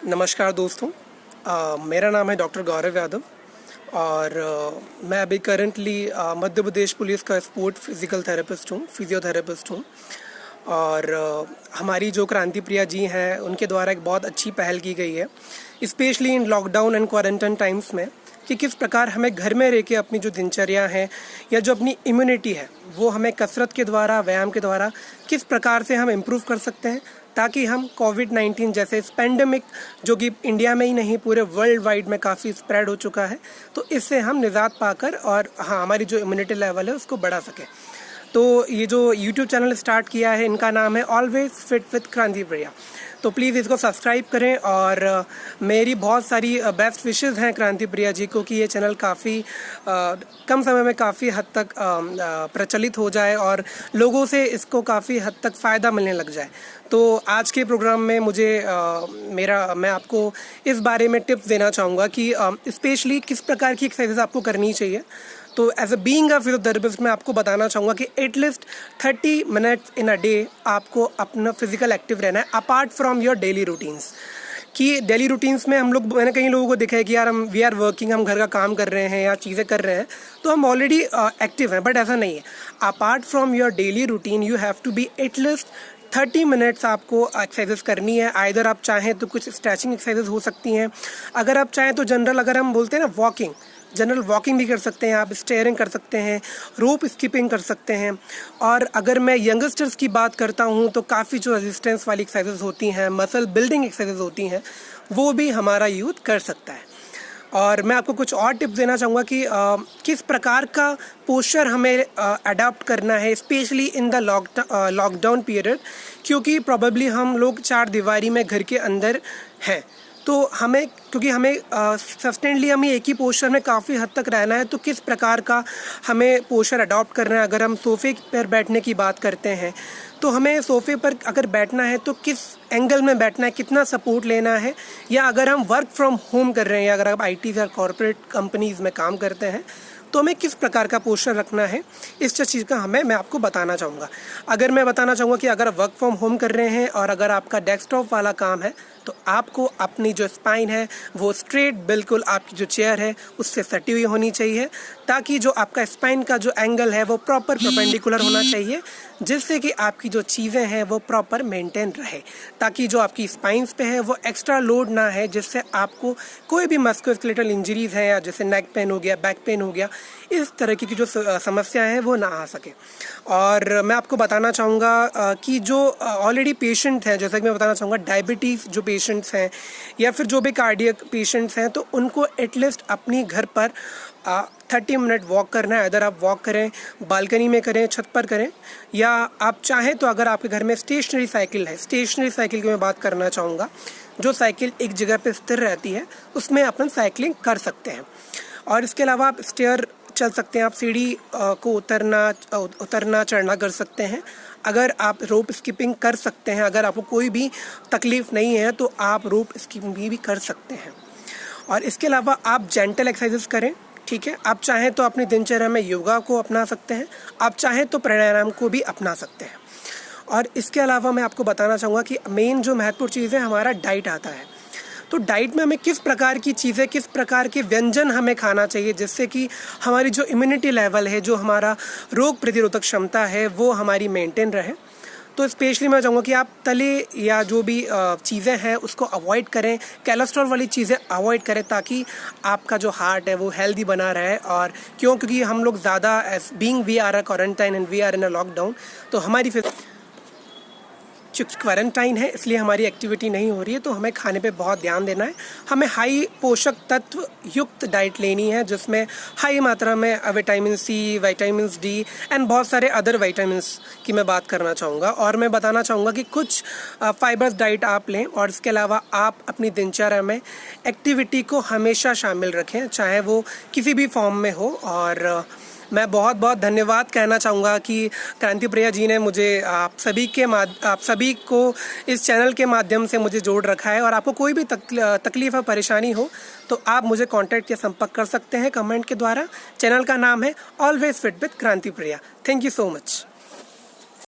नमस्कार दोस्तों, मेरा नाम है डॉक्टर गौरव यादव और मैं अभी करंटली मध्य प्रदेश पुलिस का स्पोर्ट फिज़िकल थेरेपिस्ट हूँ, फिजियोथेरेपिस्ट हूँ। और हमारी जो क्रांति प्रिया जी हैं उनके द्वारा एक बहुत अच्छी पहल की गई है, specially in lockdown and quarantine times में, कि किस प्रकार हमें घर में रह के अपनी जो दिनचर्या है या जो अपनी इम्यूनिटी है वो हमें कसरत के द्वारा, व्यायाम के द्वारा किस प्रकार से हम इम्प्रूव कर सकते हैं, ताकि हम कोविड-19 जैसे इस पेंडेमिक, जो कि इंडिया में ही नहीं पूरे वर्ल्ड वाइड में काफ़ी स्प्रेड हो चुका है, तो इससे हम निजात पाकर और हमारी जो इम्यूनिटी लेवल है उसको बढ़ा सकें। तो ये जो यूट्यूब चैनल स्टार्ट किया है, इनका नाम है ऑलवेज फिट विद क्रांति प्रिया। तो प्लीज़ इसको सब्सक्राइब करें और मेरी बहुत सारी बेस्ट विशेस हैं क्रांति प्रिया जी को कि ये चैनल काफ़ी कम समय में काफ़ी हद तक प्रचलित हो जाए और लोगों से इसको काफ़ी हद तक फ़ायदा मिलने लग जाए। तो आज के प्रोग्राम में मैं आपको इस बारे में टिप्स देना चाहूँगा कि स्पेशली किस प्रकार की एक्सरसाइज आपको करनी चाहिए। तो as a being a physiotherapist मैं आपको बताना चाहूँगा कि at least 30 minutes in a day आपको अपना फिजिकल एक्टिव रहना है, apart from your daily routines. कि डेली रूटीन्स में मैंने कई लोगों को देखा है कि यार वी आर वर्किंग, हम घर का काम कर रहे हैं या चीज़ें कर रहे हैं तो हम ऑलरेडी एक्टिव हैं, बट ऐसा नहीं है। Apart from your daily routine you have to be at least 30 minutes आपको एक्सरसाइजेस करनी है। आइदर आप चाहें तो कुछ स्ट्रेचिंग एक्सरसाइजेस हो सकती हैं, अगर आप चाहें तो जनरल, अगर हम बोलते हैं ना जनरल वॉकिंग भी कर सकते हैं आप, स्टेयरिंग कर सकते हैं, रोप स्किपिंग कर सकते हैं। और अगर मैं यंगस्टर्स की बात करता हूँ तो काफ़ी जो रेजिस्टेंस वाली एक्सरसाइजेस होती हैं, मसल बिल्डिंग एक्सरसाइजेस होती हैं, वो भी हमारा यूथ कर सकता है। और मैं आपको कुछ और टिप्स देना चाहूँगा कि किस प्रकार का पोस्चर हमें अडॉप्ट करना है, specially in the lockdown period, क्योंकि प्रॉबेबली हम लोग 4 दीवारी में घर के अंदर हैं। तो क्योंकि हमें सस्टेनली हमें एक ही पोस्चर में काफ़ी हद तक रहना है, तो किस प्रकार का हमें पोस्चर अडॉप्ट करना है। अगर हम सोफ़े पर बैठने की बात करते हैं तो हमें सोफ़े पर अगर बैठना है तो किस एंगल में बैठना है, कितना सपोर्ट लेना है, या अगर हम वर्क फ्रॉम होम कर रहे हैं या अगर आप IT या कॉर्पोरेट कंपनीज़ में काम करते हैं तो हमें किस प्रकार का पोस्चर रखना है, इस चीज़ का मैं आपको बताना चाहूँगा। अगर मैं बताना चाहूँगा कि अगर वर्क फ्रॉम होम कर रहे हैं और अगर आपका डेस्कटॉप वाला काम है तो आपको अपनी जो स्पाइन है वो स्ट्रेट, बिल्कुल आपकी जो चेयर है उससे सटी हुई होनी चाहिए, ताकि जो आपका स्पाइन का जो एंगल है वो प्रॉपर परपेंडिकुलर होना चाहिए, जिससे कि आपकी जो चीज़ें हैं वो प्रॉपर मेंटेन रहे, ताकि जो आपकी स्पाइंस पे है वो एक्स्ट्रा लोड ना है, जिससे आपको कोई भी मस्कुलोस्केलेटल इंजरीज है या जैसे नेक पेन हो गया, बैक पेन हो गया, इस तरह की जो समस्या है वो ना आ सके। और मैं आपको बताना चाहूँगा कि जो ऑलरेडी पेशेंट हैं, जैसा कि मैं बताना चाहूँगा डायबिटीज़ जो पेशेंट्स हैं या फिर जो भी कार्डियक पेशेंट्स हैं, तो उनको एटलीस्ट अपनी घर पर 30 मिनट वॉक करना है। अगर आप वॉक करें, बालकनी में करें, छत पर करें, या आप चाहें तो अगर आपके घर में स्टेशनरी साइकिल है, स्टेशनरी साइकिल की मैं बात करना चाहूँगा, जो साइकिल एक जगह पे स्थिर रहती है, उसमें अपन साइकिलिंग कर सकते हैं। और इसके अलावा आप स्टेयर चल सकते हैं, आप सीढ़ी को उतरना चढ़ना कर सकते हैं। अगर आप रोप स्किपिंग कर सकते हैं, अगर आपको कोई भी तकलीफ़ नहीं है तो आप रोप स्किपिंग भी कर सकते हैं। और इसके अलावा आप जेंटल एक्सरसाइजेस करें, ठीक है। आप चाहें तो अपनी दिनचर्या में योगा को अपना सकते हैं, आप चाहें तो प्राणायाम को भी अपना सकते हैं। और इसके अलावा मैं आपको बताना चाहूँगा कि मेन जो महत्वपूर्ण चीज़ है, हमारा डाइट आता है। तो डाइट में हमें किस प्रकार की चीज़ें, किस प्रकार के व्यंजन हमें खाना चाहिए, जिससे कि हमारी जो इम्यूनिटी लेवल है, जो हमारा रोग प्रतिरोधक क्षमता है, वो हमारी मेंटेन रहे। तो स्पेशली मैं चाहूँगा कि आप तले या जो भी चीज़ें हैं उसको अवॉइड करें, कोलेस्ट्रॉल वाली चीज़ें अवॉइड करें, ताकि आपका जो हार्ट है वो हेल्दी बना रहे। और क्योंकि हम लोग ज़्यादा being we are a quarantine and we are in a lockdown, तो हमारी चूँकि क्वारंटाइन है इसलिए हमारी एक्टिविटी नहीं हो रही है, तो हमें खाने पे बहुत ध्यान देना है। हमें हाई पोषक तत्व युक्त डाइट लेनी है, जिसमें हाई मात्रा में vitamin C, vitamin D and बहुत सारे अदर विटामिन्स की मैं बात करना चाहूँगा। और मैं बताना चाहूँगा कि कुछ फाइबर्स डाइट आप लें, और इसके अलावा आप अपनी दिनचर्या में एक्टिविटी को हमेशा शामिल रखें, चाहे वो किसी भी फॉर्म में हो। और मैं बहुत बहुत धन्यवाद कहना चाहूँगा कि क्रांति प्रिया जी ने मुझे आप सभी को इस चैनल के माध्यम से मुझे जोड़ रखा है। और आपको कोई भी तकलीफ़ या परेशानी हो तो आप मुझे कांटेक्ट या संपर्क कर सकते हैं कमेंट के द्वारा। चैनल का नाम है always fit with Kranti Priya. Thank you so much.